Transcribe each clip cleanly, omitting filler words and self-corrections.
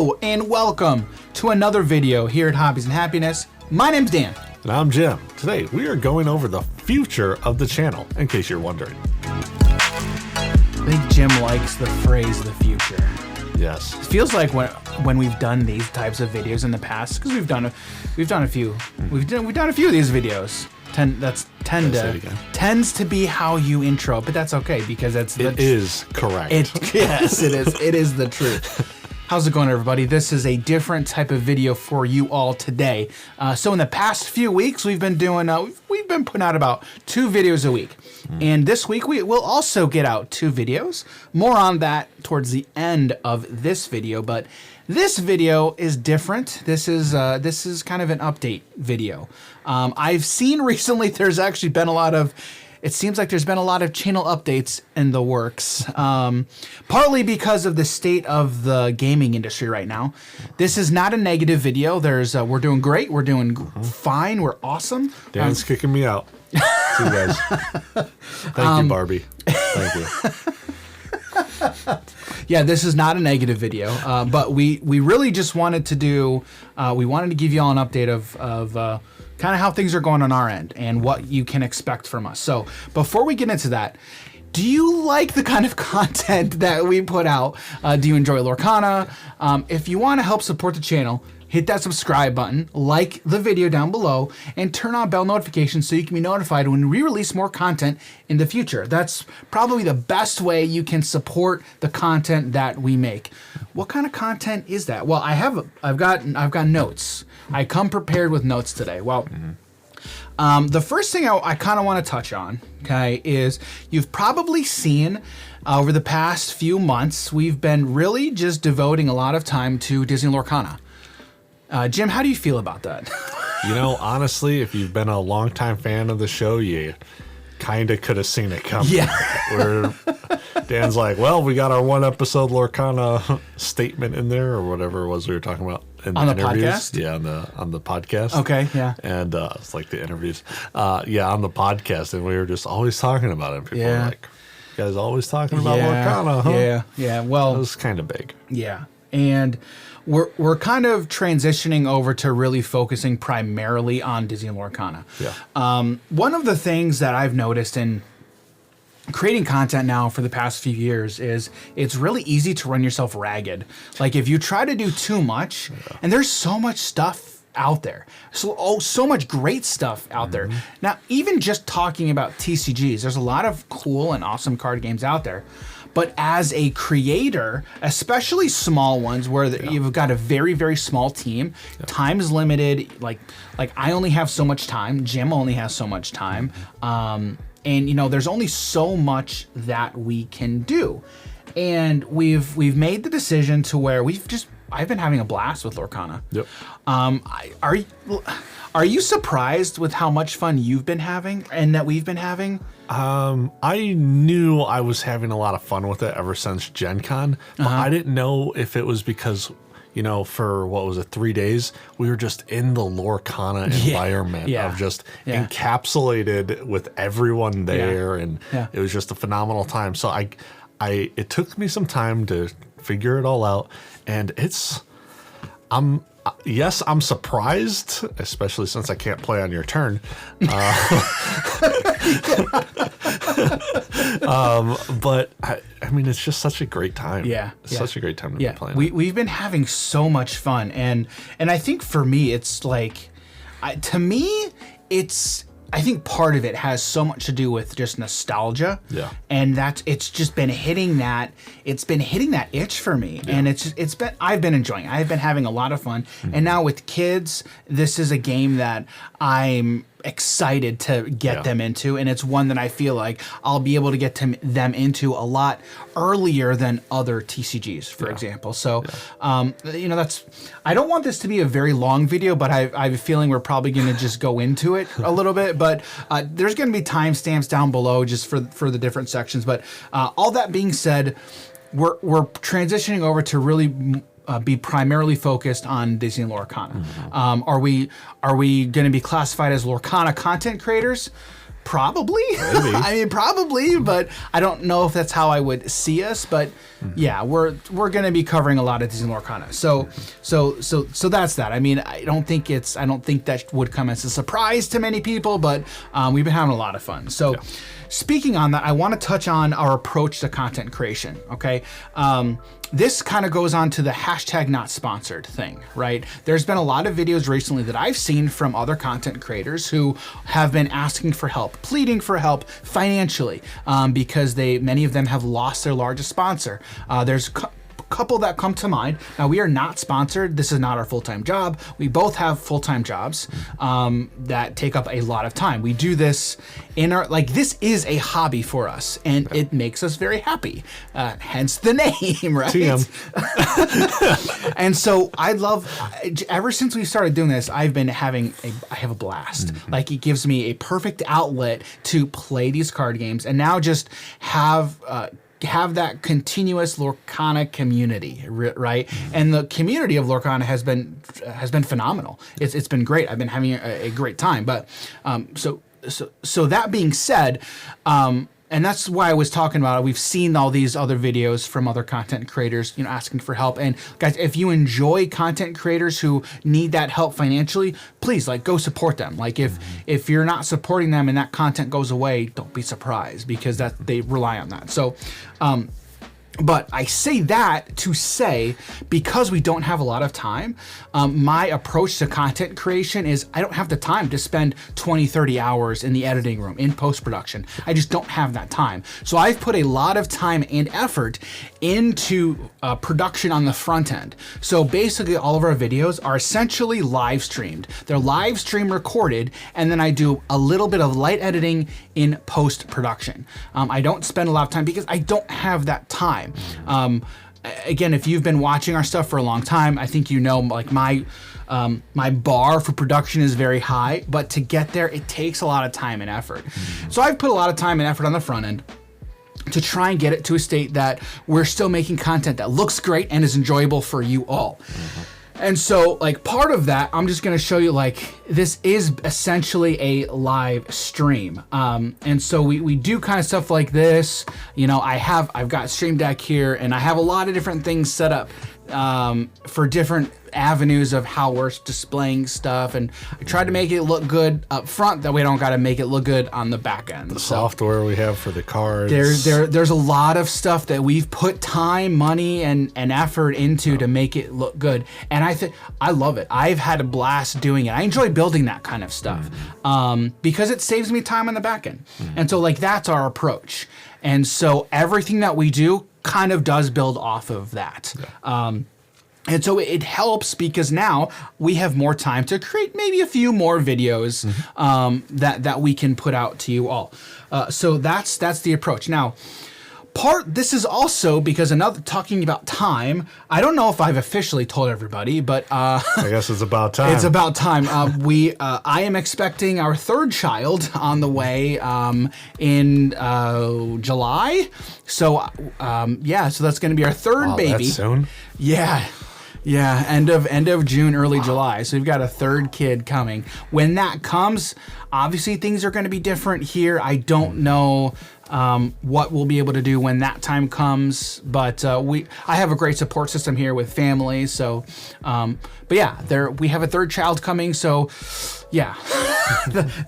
Hello and welcome to another video here at Hobbies and Happiness. My name's Dan. And I'm Jim. Today we are going over the future of the channel, in case you're wondering. I think Jim likes the phrase "the future." Yes. It feels like when we've done these types of videos in the past, because we've done a few of these videos. Tends to be how you intro, but that's okay because it is correct. Yes, it is. It is the truth. How's it going, everybody? This is a different type of video for you all today. So in the past few weeks, we've been putting out about 2 videos a week. And this week we will also get out 2 videos. More on that towards the end of this video, but this video is different. This is kind of an update video. I've seen recently there's actually been it seems like there's been a lot of channel updates in the works, partly because of the state of the gaming industry right now. This is not a negative video. We're doing great. We're doing fine. We're awesome. Dan's kicking me out. See you guys. Thank you, Barbie. Thank you. Yeah, this is not a negative video, but we really just wanted to give you all an update of kind of how things are going on our end and what you can expect from us. So before we get into that, do you like the kind of content that we put out? Do you enjoy Lorcana? If you want to help support the channel, hit that subscribe button, like the video down below, and turn on bell notifications so you can be notified when we release more content in the future. That's probably the best way you can support the content that we make. What kind of content is that? Well, I've got notes. I come prepared with notes today. Well, the first thing I kind of want to touch on, okay, is you've probably seen over the past few months, we've been really just devoting a lot of time to Disney Lorcana. Jim, how do you feel about that? You know, honestly, if you've been a longtime fan of the show, you kind of could have seen it coming. Yeah. Where Dan's like, well, we got our 1 episode Lorcana statement in there, or whatever it was we were talking about in the interviews. Podcast? Yeah, on the podcast. Okay, yeah. And it's like the interviews. Yeah, on the podcast, and we were just always talking about it. People were like, you guys always talking about Lorcana, huh? Yeah. Well, it was kind of big. Yeah, and we're kind of transitioning over to really focusing primarily on Disney Lorcana. Yeah. One of the things that I've noticed in creating content now for the past few years is it's really easy to run yourself ragged. Like if you try to do too much, and there's so much stuff out there, so much great stuff out there. Now, even just talking about TCGs, there's a lot of cool and awesome card games out there. But as a creator, especially small ones where you've got a very, very small team, time is limited. Like I only have so much time. Jim only has so much time. And you know, there's only so much that we can do. And we've made the decision to where I've been having a blast with Lorcana. Yep. Are you surprised with how much fun you've been having and that we've been having? I knew I was having a lot of fun with it ever since Gen Con, but I didn't know if it was because, you know, for what was it, 3 days, we were just in the Lorcana environment of just encapsulated with everyone there, and it was just a phenomenal time. So it took me some time to figure it all out, and yes, I'm surprised, especially since I can't play on your turn. But I mean, it's just such a great time. It's such a great time to be playing. We've been having so much fun, and I think for me, it's like, I think part of it has so much to do with just nostalgia. Yeah. And it's just been hitting that itch for me. Yeah. And I've been enjoying it. I've been having a lot of fun. And now with kids, this is a game that I'm excited to get them into, and it's one that I feel like I'll be able to get them into a lot earlier than other TCGs, for example. So, you know, I don't want this to be a very long video, but I have a feeling we're probably going to just go into it a little bit. But there's going to be timestamps down below just for the different sections. But all that being said, we're transitioning over to really be primarily focused on Disney Lorcana. Are we going to be classified as Lorcana content creators? Probably. Maybe. I mean, probably, but I don't know if that's how I would see us. But yeah, we're going to be covering a lot of Disney Lorcana. So that's that. I mean, I don't think that would come as a surprise to many people, but we've been having a lot of fun. So. Yeah. Speaking on that, I want to touch on our approach to content creation, okay? This kind of goes on to the hashtag not sponsored thing, right? There's been a lot of videos recently that I've seen from other content creators who have been asking for help, pleading for help financially, because many of them have lost their largest sponsor. There's couple that come to mind. Now, we are not sponsored. This is not our full-time job. We both have full-time jobs that take up a lot of time. We do this this is a hobby for us, and it makes us very happy. Hence the name, right? TM. And so ever since we started doing this, I have a blast. Mm-hmm. Like, it gives me a perfect outlet to play these card games, and now just have that continuous Lorcana community, right? And the community of Lorcana has been phenomenal. It's been great. I've been having a great time. But so that being said, and that's why I was talking about it. We've seen all these other videos from other content creators, asking for help. And guys, if you enjoy content creators who need that help financially, please, go support them. If you're not supporting them and that content goes away, don't be surprised, because they rely on that. So, but I say that to say, because we don't have a lot of time, my approach to content creation is I don't have the time to spend 20, 30 hours in the editing room, in post-production. I just don't have that time. So I've put a lot of time and effort into production on the front end. So basically all of our videos are essentially live streamed. They're live stream recorded, and then I do a little bit of light editing in post-production. I don't spend a lot of time because I don't have that time. Again, if you've been watching our stuff for a long time, I think my bar for production is very high, but to get there, it takes a lot of time and effort. So I've put a lot of time and effort on the front end to try and get it to a state that we're still making content that looks great and is enjoyable for you all. And so, part of that, I'm just going to show you, this is essentially a live stream. And so we do kind of stuff like this. I've got Stream Deck here, and I have a lot of different things set up for different avenues of how we're displaying stuff, and I tried to make it look good up front, that we don't got to make it look good on the back end. The software we have for the cards. There's a lot of stuff that we've put time, money, and effort into to make it look good, and I love it. I've had a blast doing it. I enjoy building that kind of stuff because it saves me time on the back end, and so that's our approach. And so everything that we do kind of does build off of that. And so it helps because now we have more time to create maybe a few more videos that we can put out to you all. So that's the approach. Now, this is also because talking about time, I don't know if I've officially told everybody, but I guess it's about time. It's about time. I am expecting our third child on the way in July. So so that's going to be our third baby. That's soon. Yeah, end of June, early July. So we've got a third kid coming. When that comes, obviously things are going to be different here. I don't know what we'll be able to do when that time comes, but I have a great support system here with family. So, we have a third child coming. So, yeah,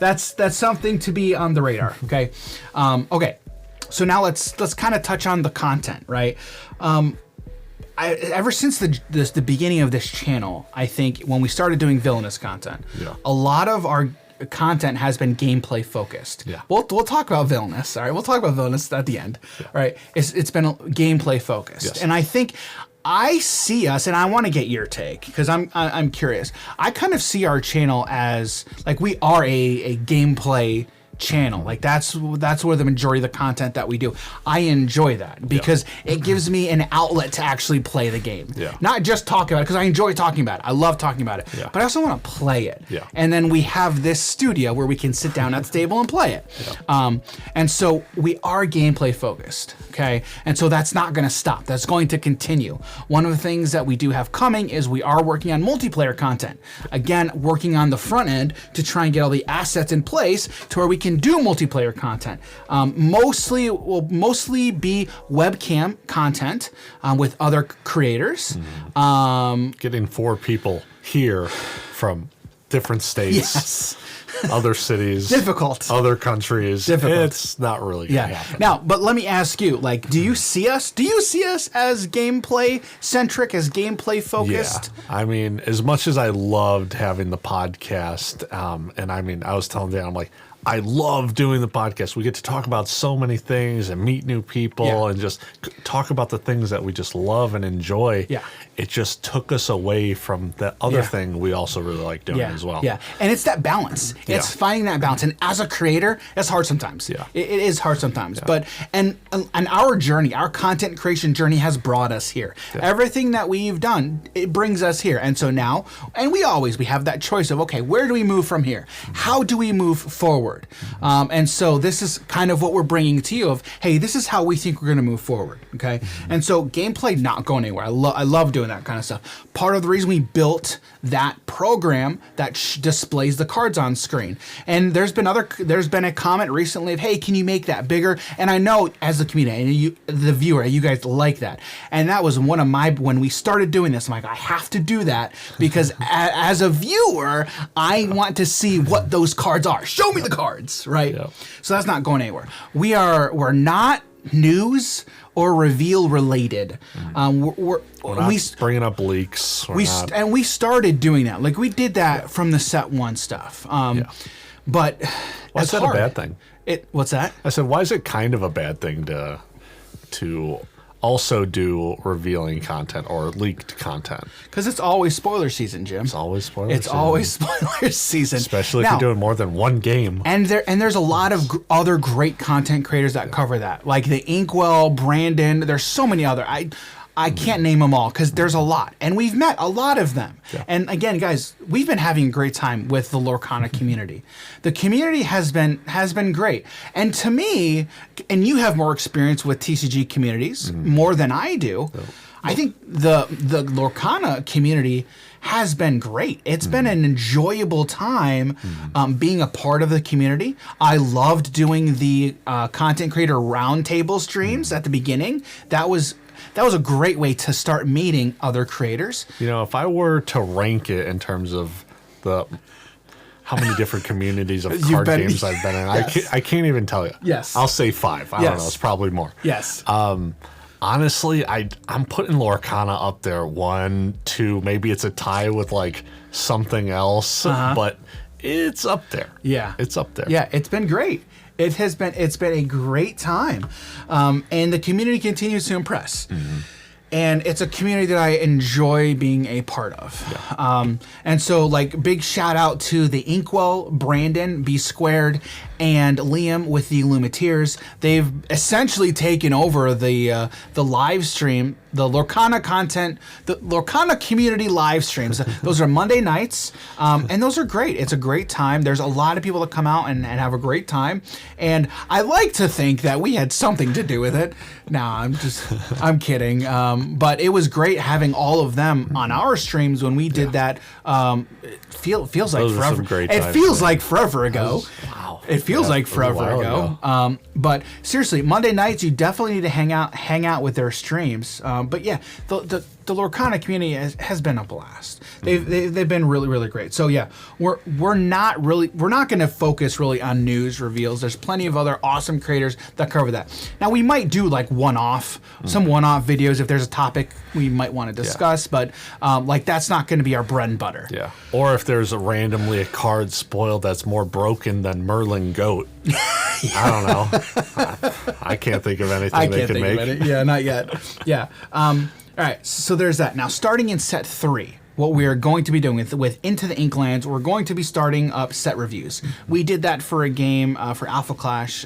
that's something to be on the radar. Okay, okay. So now let's kind of touch on the content, right? Ever since the beginning of this channel, I think when we started doing Villainous content, a lot of our content has been gameplay focused. Yeah. We'll talk about Villainous. All right, we'll talk about Villainous at the end. Yeah. All right, it's been gameplay focused, yes. And I think I see us, and I want to get your take because I'm curious. I kind of see our channel as we are a gameplay channel. That's where the majority of the content that we do. I enjoy that because it gives me an outlet to actually play the game. Yeah. Not just talk about it, because I enjoy talking about it. I love talking about it. Yeah. But I also want to play it. Yeah. And then we have this studio where we can sit down at the table and play it. Yeah. And so we are gameplay focused. Okay. And so that's not going to stop. That's going to continue. One of the things that we do have coming is we are working on multiplayer content. Again, working on the front end to try and get all the assets in place to where we can can do multiplayer content. Mostly will mostly be webcam content with other creators. Getting 4 people here from different states. Yes. Other cities, difficult, other countries. Difficult. It's not really gonna happen. Now, but let me ask you: like, do you see us? Do you see us as gameplay centric, as gameplay focused? Yeah. I mean, as much as I loved having the podcast, and I mean, I was telling Dan, I'm like, I love doing the podcast. We get to talk about so many things and meet new people and just talk about the things that we just love and enjoy. Yeah. It just took us away from the other thing we also really like doing as well. Yeah, and it's that balance. It's finding that balance. And as a creator, it's hard sometimes. Yeah. It is hard sometimes. But and our journey, our content creation journey has brought us here. Yeah. Everything that we've done, it brings us here. And so now, and we have that choice of, okay, where do we move from here? How do we move forward? And so this is kind of what we're bringing to you of, hey, this is how we think we're going to move forward. Okay. And so gameplay not going anywhere. I love doing that kind of stuff. Part of the reason we built that program that displays the cards on screen. And there's been a comment recently of, hey, can you make that bigger? And I know as the community and the viewer, you guys like that. And that was one of when we started doing this, I'm like, I have to do that because as a viewer, I want to see what those cards are. Show me the cards, right? Yep. So that's not going anywhere. We're not news or reveal related. We're not bringing up leaks. And we started doing that. Like we did that from the set 1 stuff. But why is that a bad thing? What's that? I said, why is it kind of a bad thing to also do revealing content or leaked content? Because it's always spoiler season, Jim. It's always spoiler season. Always spoiler season. Especially if you're doing more than one game. And there's a lot of other great content creators that cover that. Like the Inkwell, Brandon, there's so many other. I can't name them all because there's a lot. And we've met a lot of them. Yeah. And again, guys, we've been having a great time with the Lorcana community. The community has been great. And to me, and you have more experience with TCG communities, more than I do, I think the Lorcana community has been great. It's been an enjoyable time being a part of the community. I loved doing the content creator roundtable streams at the beginning. That was a great way to start meeting other creators. You know, if I were to rank it in terms of how many different communities of card games I've been in, I can't even tell you. Yes. I'll say 5. I don't know. It's probably more. Yes. Honestly, I'm putting Lorcana up there. 1, 2, maybe it's a tie with like something else, but it's up there. Yeah. It's up there. Yeah, it's been great. It's been a great time. And the community continues to impress. And it's a community that I enjoy being a part of. Yeah. And so, like, big shout out to the Inkwell, Brandon, B Squared, and Liam with the Illumiteers. They've essentially taken over the live stream, the Lorcana content, the Lorcana community live streams. Those are Monday nights, and those are great. It's a great time. There's a lot of people that come out and have a great time. And I like to think that we had something to do with it. No, I'm kidding. But it was great having all of them on our streams when we did that. It feels like forever. It feels like forever ago. Wow. It feels like forever ago. But seriously, Monday nights you definitely need to hang out with their streams. But yeah, the Lorcana community has been a blast. They've been really, really great. So yeah, we're not going to focus really on news reveals. There's plenty of other awesome creators that cover that. Now we might do like some one-off videos if there's a topic we might want to discuss, but like that's not going to be our bread and butter. Yeah. Or if there's randomly a card spoiled that's more broken than Merlin Goat. I don't know. I can't think of anything they could make. Yeah, not yet. Yeah. All right, so there's that. Now, starting in set 3, what we are going to be doing with Into the Inklands, we're going to be starting up set reviews. We did that for a game for Alpha Clash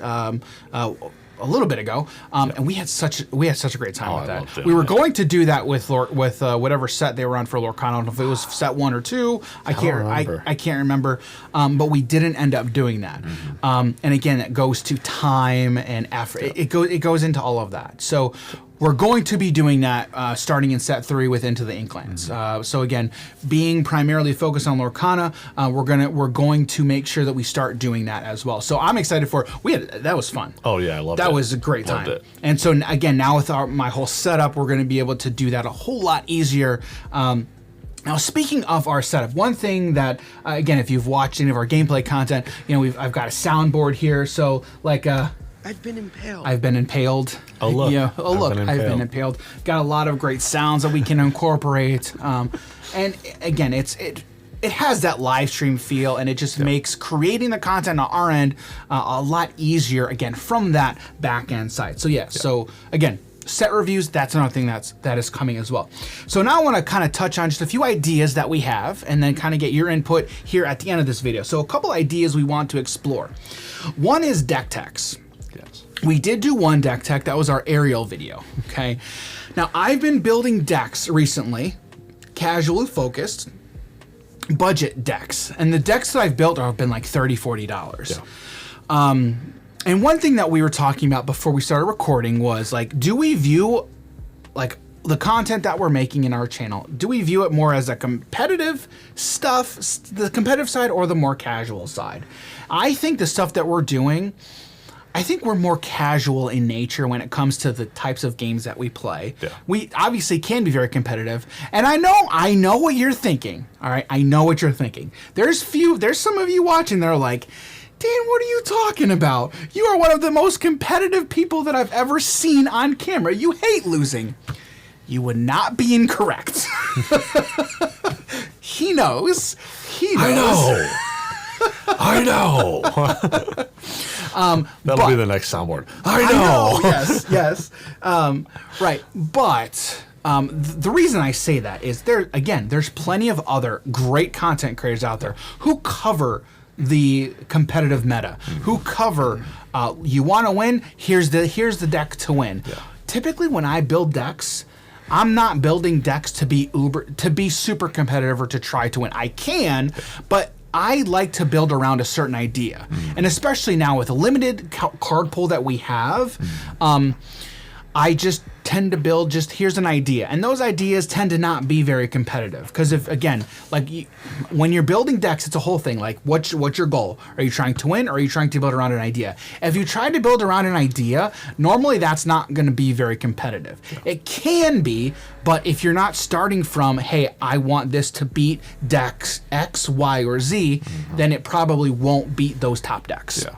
a little bit ago, and we had such a great time with that. We were going to do that with whatever set they were on for Lorcana. I don't know if it was set 1 or 2. I can't remember. But we didn't end up doing that. And again, it goes to time and effort. It goes into all of that. So we're going to be doing that starting in set 3 with Into the Inklands. So again, being primarily focused on Lorcana, we're going to make sure that we start doing that as well. So I'm excited for it. That was fun. Oh yeah, I loved it. That was a great time. And so again, now with my whole setup, we're going to be able to do that a whole lot easier. Now, speaking of our setup, one thing that, again, if you've watched any of our gameplay content, I've got a soundboard here. So like, I've been impaled. I've been impaled. Oh look! Yeah. Oh look! I've been impaled. Got a lot of great sounds that we can incorporate. And again, it has that live stream feel, and it just makes creating the content on our end a lot easier. Again, from that back end side. So So again, set reviews. That's another thing that is coming as well. So now I want to kind of touch on just a few ideas that we have, and then kind of get your input here at the end of this video. So a couple ideas we want to explore. One is deck techs. We did do one deck tech. That was our aerial video. Okay. Now I've been building decks recently, casually focused, budget decks, and the decks that I've built have been like $30, $40. And one thing that we were talking about before we started recording was like, do we view like the content that we're making in our channel? Do we view it more as a competitive stuff, the competitive side, or the more casual side? I think the stuff that we're doing, I think we're more casual in nature when it comes to the types of games that we play. Yeah. We obviously can be very competitive, and I know what you're thinking. All right, I know what you're thinking. There's some of you watching that are like, Dan, what are you talking about? You are one of the most competitive people that I've ever seen on camera. You hate losing. You would not be incorrect. He knows. I know. That'll be the next soundboard. I know. Yes. Right. But the reason I say that is there's plenty of other great content creators out there who cover the competitive meta, who cover you want to win, here's the deck to win. Yeah. Typically when I build decks, I'm not building decks to be super competitive or to try to win. I can, but I like to build around a certain idea. And especially now with a limited card pool that we have, I just tend to build here's an idea. And those ideas tend to not be very competitive. Because when you're building decks, it's a whole thing. Like, what's your goal? Are you trying to win, or are you trying to build around an idea? If you try to build around an idea, normally that's not going to be very competitive. Yeah. It can be, but if you're not starting from, hey, I want this to beat decks X, Y, or Z, then it probably won't beat those top decks. Yeah.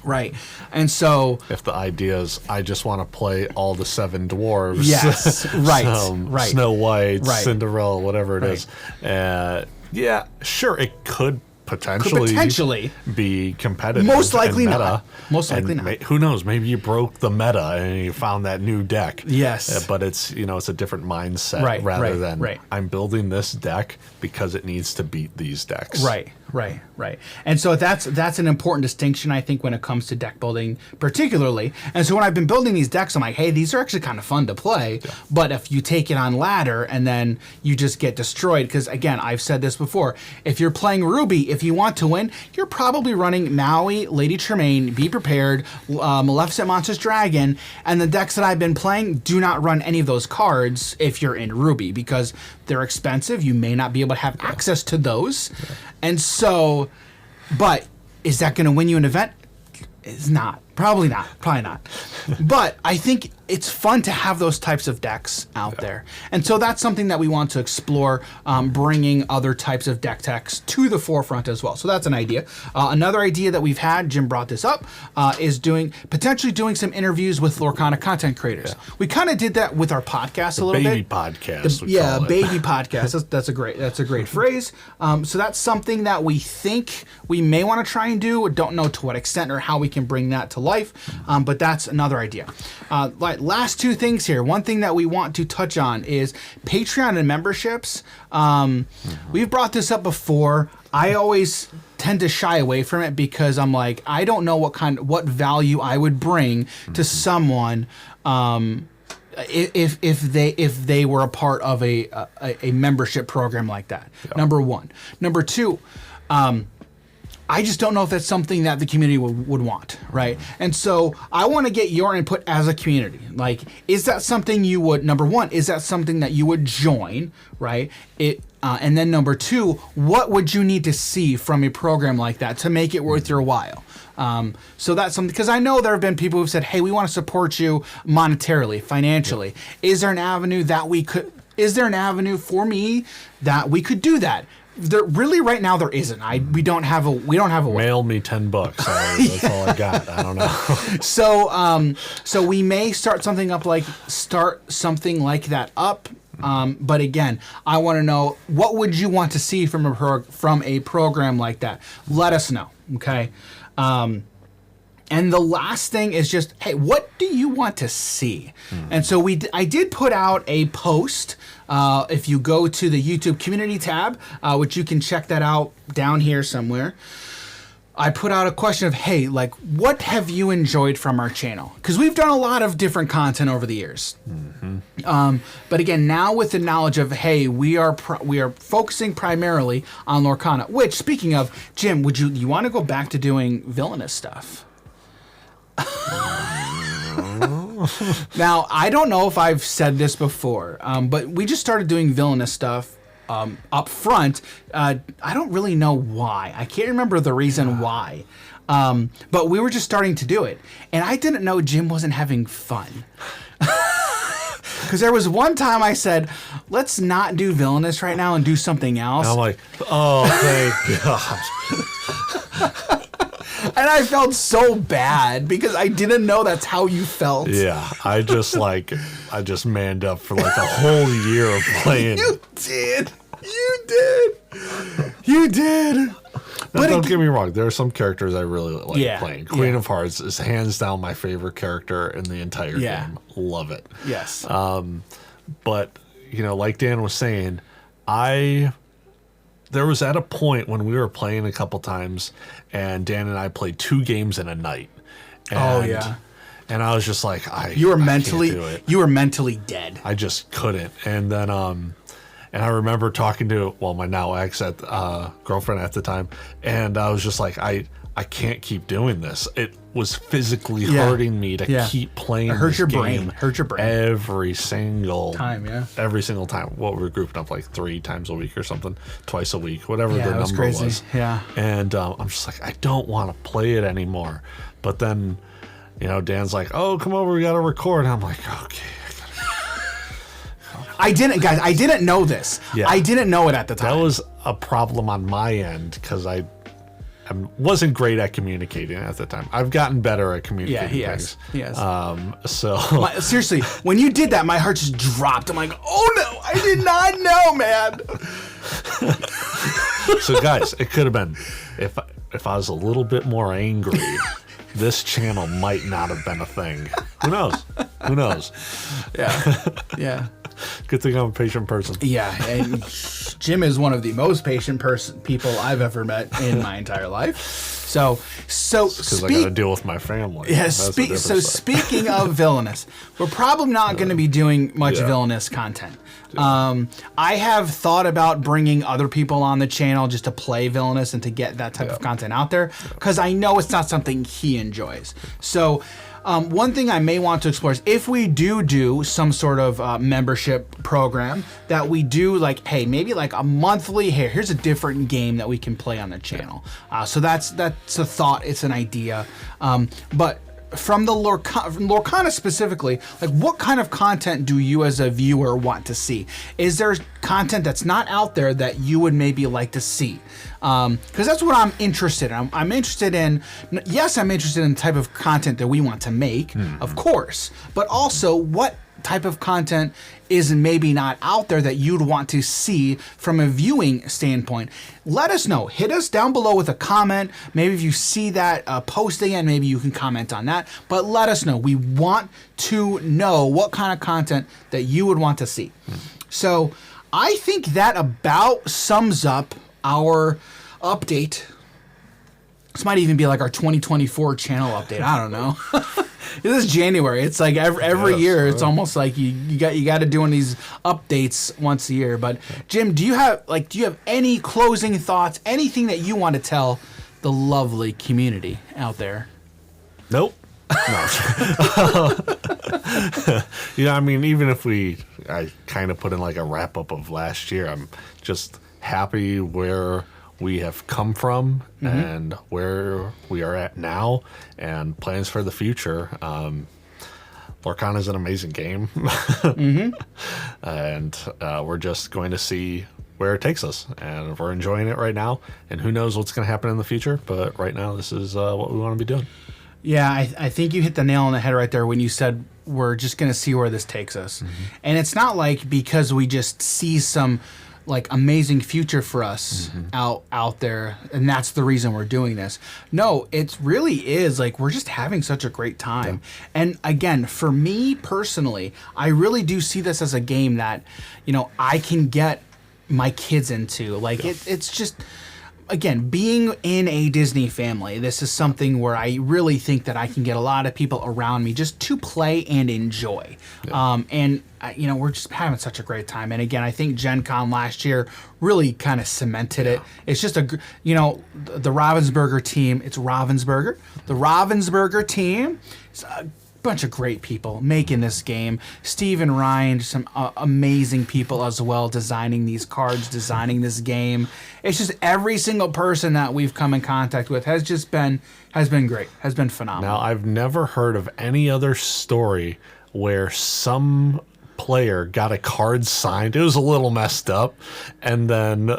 Right. And so if the idea is I just want to play all the 7 dwarves, yes, right, Snow White, right. Cinderella, whatever it is, yeah, sure, it could potentially be competitive. Most likely not. Most likely not. Who knows? Maybe you broke the meta and you found that new deck. Yes. But it's it's a different mindset rather than I'm building this deck because it needs to beat these decks. Right. And so that's an important distinction, I think, when it comes to deck building particularly. And so when I've been building these decks, I'm like, hey, these are actually kind of fun to play. Yeah. But if you take it on ladder and then you just get destroyed, because again, I've said this before, if you're playing Ruby, if you want to win, you're probably running Maui, Lady Tremaine, Be Prepared, Maleficent Monstrous Dragon, and the decks that I've been playing do not run any of those cards if you're in Ruby, because they're expensive. You may not be able to have access to those. Yeah. And so, but is that going to win you an event? It's not. Probably not. But I think it's fun to have those types of decks out there. And so that's something that we want to explore, bringing other types of deck techs to the forefront as well. So that's an idea. Another idea that we've had, Jim brought this up, is potentially doing some interviews with Lorcana content creators. Yeah. We kind of did that with our podcast a little bit. Baby podcast. Baby podcast. That's a great phrase. So that's something that we think we may want to try and do. Don't know to what extent or how we can bring that to life, but that's another idea. Last 2 things here. One thing that we want to touch on is Patreon and memberships. We've brought this up before. I always tend to shy away from it because I'm like, I don't know what value I would bring to someone if they were a part of a membership program like that. Yeah. Number 1. Number 2. I just don't know if that's something that the community would want, right? And so I want to get your input as a community. Like, is that something you would, number one, is that something that you would join, right? And then number two, what would you need to see from a program like that to make it worth your while? So that's something, because I know there have been people who've said, hey, we want to support you monetarily, financially. Is there an avenue for me that we could do that? Really, right now there isn't. We don't have a way. Mail me $10. That's all I got. I don't know. So we may start something like that up. But again, I want to know, what would you want to see from a program like that? Let us know. Okay. And the last thing is just, hey, what do you want to see? And so I did put out a post. If you go to the YouTube community tab, which you can check that out down here somewhere, I put out a question of, hey, like, what have you enjoyed from our channel? Because we've done a lot of different content over the years. But again, now with the knowledge of, hey, we are focusing primarily on Lorcana. Which, speaking of, Jim, you want to go back to doing Villainous stuff? Now, I don't know if I've said this before, but we just started doing Villainous stuff up front. I don't really know why. I can't remember the reason why. But we were just starting to do it. And I didn't know Jim wasn't having fun. Because there was one time I said, let's not do Villainous right now and do something else. And I'm like, oh, thank God. And I felt so bad because I didn't know that's how you felt. Yeah, I just manned up for like a whole year of playing. You did. But don't get me wrong, there are some characters I really like playing. Queen of Hearts is hands down my favorite character in the entire game. Love it. Yes. But, like Dan was saying, there was at a point when we were playing a couple times, and Dan and I played 2 games in a night. And, And I was just like, you were mentally dead. I just couldn't. And then, and I remember talking to my now ex girlfriend at the time, and I was just like, I can't keep doing this. It was physically hurting me to keep playing. It hurt your brain. Every single time. Every single time. We were grouping up like 3 times a week or something, twice a week, whatever the number was. Yeah. And I'm just like, I don't want to play it anymore. But then, Dan's like, oh, come over, we got to record. And I'm like, okay. I didn't know this. Yeah. I didn't know it at the time. That was a problem on my end because I wasn't great at communicating at the time. I've gotten better at communicating things. He has. Seriously, when you did that, my heart just dropped. I'm like, oh no, I did not know, man. So guys, it could have been, if I was a little bit more angry, this channel might not have been a thing. Who knows? Yeah. Good thing I'm a patient person. Yeah, and Jim is one of the most patient people I've ever met in my entire life. So because I got to deal with my family. Yeah. Speaking of Villainous, we're probably not going to be doing much Villainous content. I have thought about bringing other people on the channel just to play Villainous and to get that type of content out there, because I know it's not something he enjoys. So one thing I may want to explore is if we do some sort of membership program, that we do like, hey, maybe like a monthly, here's a different game that we can play on the channel. So that's a thought, it's an idea. But from the Lorcana specifically, like, what kind of content do you as a viewer want to see? Is there content that's not out there that you would maybe like to see? Because that's what I'm interested in. I'm interested in the type of content that we want to make, of course, but also what type of content is maybe not out there that you'd want to see from a viewing standpoint. Let us know. Hit us down below with a comment. Maybe if you see that post again, maybe you can comment on that. But let us know. We want to know what kind of content that you would want to see. So I think that about sums up our update. This might even be like our 2024 channel update. I don't know. This is January. It's like every year. It's almost like you got to doing these updates once a year. But Jim, do you have any closing thoughts? Anything that you want to tell the lovely community out there. Nope. No. I mean, even if I kind of put in like a wrap up of last year, I'm just happy where we have come from and where we are at now and plans for the future. Lorcana is an amazing game. And we're just going to see where it takes us, and we're enjoying it right now, and who knows what's going to happen in the future, but right now this is what we want to be doing. Yeah, I think you hit the nail on the head right there when you said we're just going to see where this takes us. And it's not like because we just see some like amazing future for us out there, and that's the reason we're doing this. No, it really is like we're just having such a great time. Yeah. And again, for me personally, I really do see this as a game that, I can get my kids into. Like it's just, again, being in a Disney family, this is something where I really think that I can get a lot of people around me just to play and enjoy. Yeah. We're just having such a great time. And again, I think Gen Con last year really kind of cemented it. It's just the Ravensburger team. It's Ravensburger. The Ravensburger team is a bunch of great people making this game. Steve and Ryan, some amazing people as well, designing these cards, designing this game. It's just every single person that we've come in contact with has been great, has been phenomenal. Now, I've never heard of any other story where some player got a card signed. It was a little messed up, and then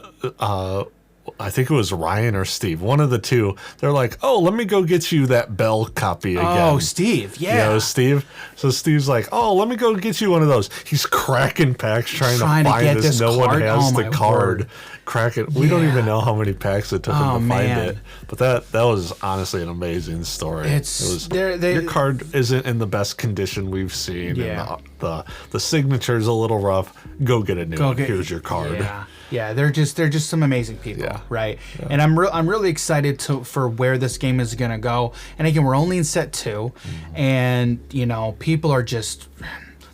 I think it was Ryan or Steve, one of the two. They're like, "Oh, let me go get you that Bell copy again." Oh, Steve, yeah. Steve. So Steve's like, "Oh, let me go get you one of those." He's cracking packs trying to find this. No one has the card. Crack it. We don't even know how many packs it took him to find it. But that was honestly an amazing story. Your card isn't in the best condition we've seen. Yeah. And the signature's a little rough. Go get a new one. Here's your card. Yeah. Yeah, they're just some amazing people, right? Yeah. And I'm really excited for where this game is gonna go. And again, we're only in set 2, and people are just.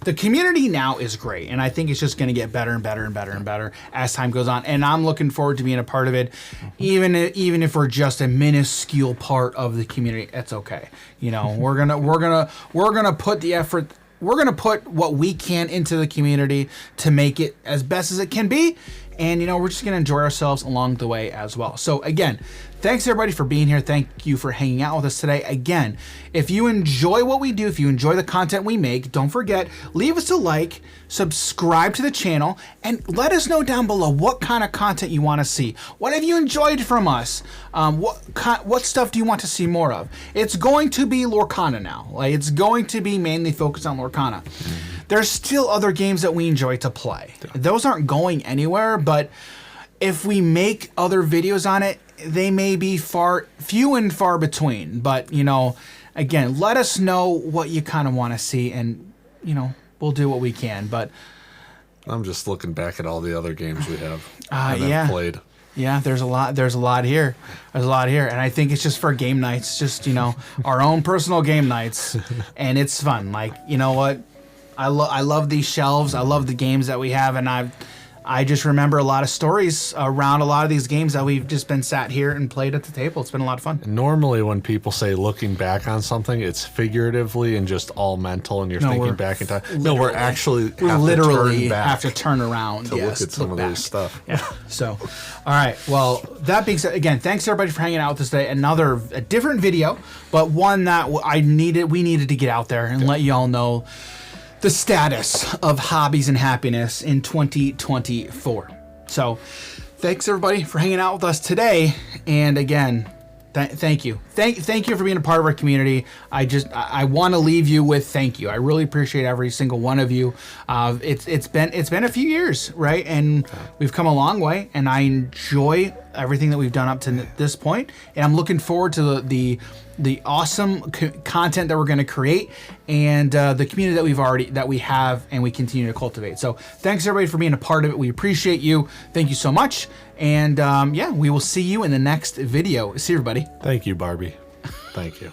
The community now is great, and I think it's just going to get better and better and better and better as time goes on. And I'm looking forward to being a part of it, even if we're just a minuscule part of the community. It's okay. We're gonna put the effort. We're gonna put what we can into the community to make it as best as it can be. And, we're just going to enjoy ourselves along the way as well. So, again, thanks, everybody, for being here. Thank you for hanging out with us today. Again, if you enjoy what we do, if you enjoy the content we make, don't forget, leave us a like, subscribe to the channel, and let us know down below what kind of content you want to see. What have you enjoyed from us? What stuff do you want to see more of? It's going to be Lorcana now. Like, it's going to be mainly focused on Lorcana. There's still other games that we enjoy to play. Those aren't going anywhere, but if we make other videos on it, they may be few and far between. But, again, let us know what you kind of want to see, and, we'll do what we can. But I'm just looking back at all the other games we have I've played. Yeah, there's a lot here. There's a lot here. And I think it's just for game nights, just, our own personal game nights. And it's fun. Like, you know what? I love these shelves. I love the games that we have, and I just remember a lot of stories around a lot of these games that we've just been sat here and played at the table. It's been a lot of fun. Normally when people say looking back on something, it's figuratively and just all mental, and you're thinking back in time. No, we're literally have to turn around to look at some of this stuff. Yeah. So, all right. Well, that being said, again, thanks everybody for hanging out with us today. A different video, but one that we needed to get out there and let y'all know the status of Hobbies and Happiness in 2024. So, thanks everybody for hanging out with us today. And again, thank you. Thank you for being a part of our community. I want to leave you with thank you. I really appreciate every single one of you. It's been a few years, right? And we've come a long way, and I enjoy everything that we've done up to this point. And I'm looking forward to the awesome content that we're going to create, and the community that we have and we continue to cultivate. So thanks everybody for being a part of it. We appreciate you. Thank you so much. And we will see you in the next video. See you, everybody. Thank you, Barbie. Thank you.